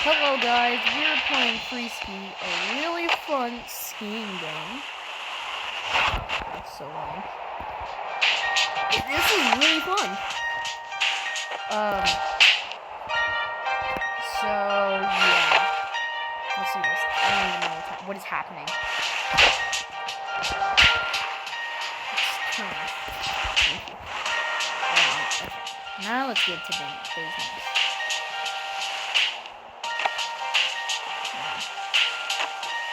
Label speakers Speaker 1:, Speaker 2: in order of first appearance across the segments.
Speaker 1: Hello guys, we're playing Free Ski, a really fun skiing game. That's so lame. This is really fun. So yeah. Let's see this. I don't even know what is happening. Let's turn off. Thank you. Okay. Now let's get to the business.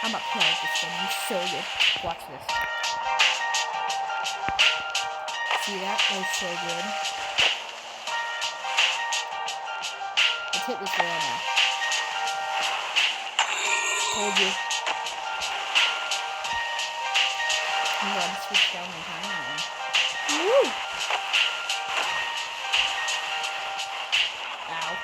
Speaker 1: I'm about to play this game. I'm so good. Watch this. See that? That was so good. Let's hit this rail now. Told you. I'm going to switch down my timeline. Woo! Ow.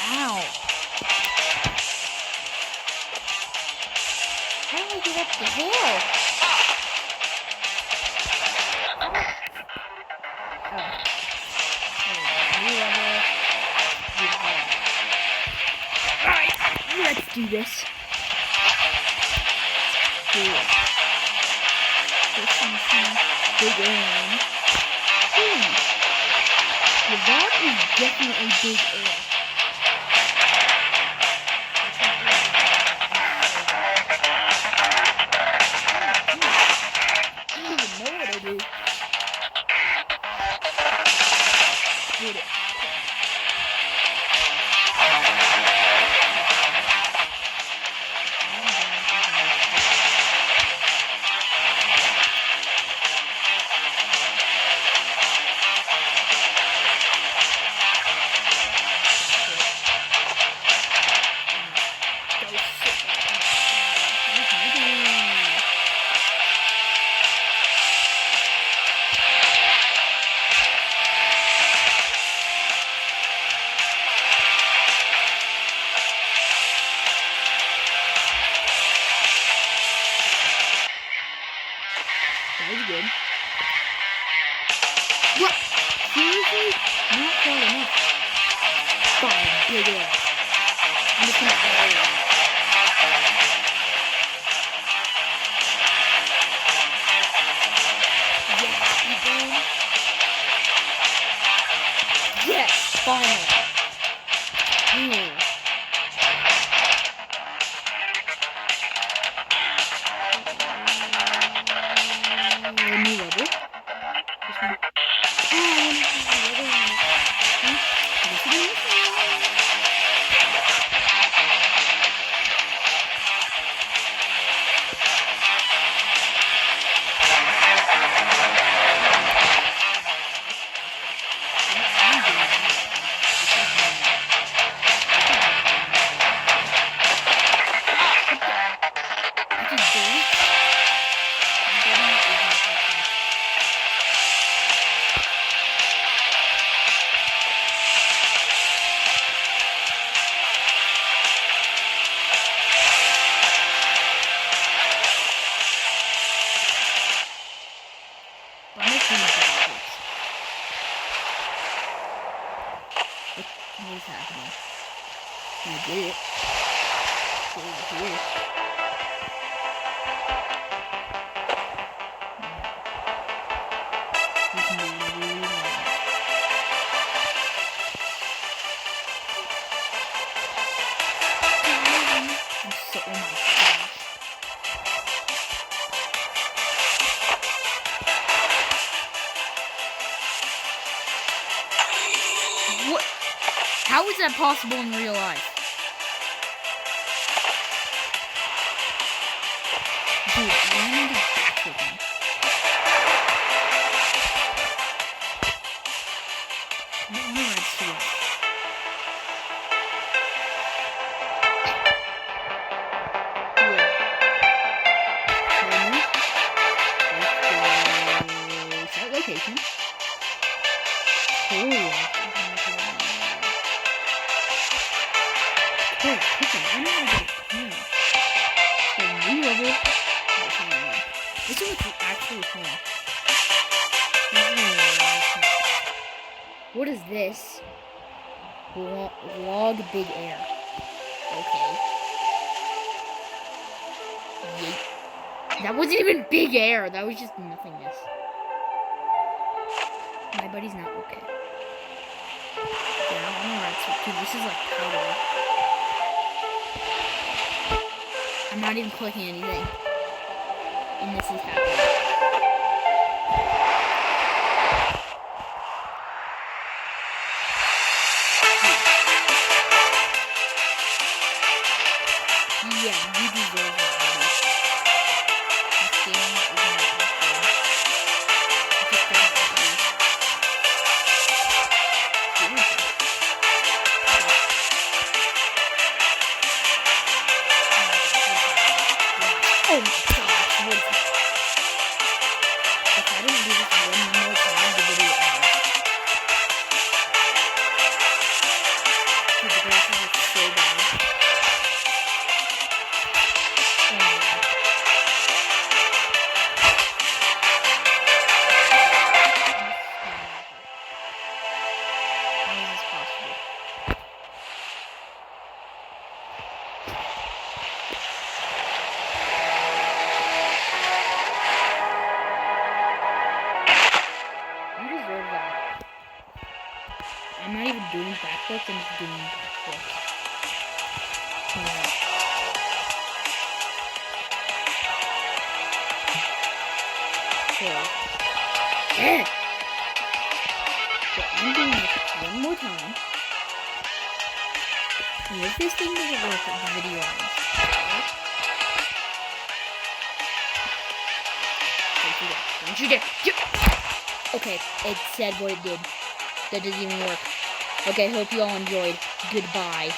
Speaker 1: Ow. How do I get up the hill? Alright, let's do this. Cool. This one's big air. Yeah, that is definitely big air. That was good. What? Seriously? Not far enough. Fine, big ass. I'm just gonna fall over. Yes, you done? Yes, finally. Ooh. New level. This one. What is happening? I get it. Go over here. This is really long. I'm so, oh my gosh. What? How is that possible in real life? Dude, I need to back with him. No, let's see it. Set location. Cool. Oh, chicken. I know how to get a can. So new level. This is actually fun. What is this? Log big air. Okay. Yeet. That wasn't even big air. That was just nothingness. My buddy's not okay. Yeah, I'm alright. So, dude, this is like powder. I'm not even clicking anything. And this is happening. Yeah, you deserve it, buddy. This game is not that good. Just don't get me. Oh my gosh, what is that? If I didn't do this one more time, the video ends. Dude, the graphics is so bad. Oh my god. How is this possible? You deserve that. I'm not even doing backflips, I'm just doing backflips. Yeah. So, yeah. So I'm doing this one more time. And if this thing doesn't work, the video ends. Don't you dare. Don't you dare. Okay, it said what it did. That doesn't even work. Okay, hope you all enjoyed. Goodbye.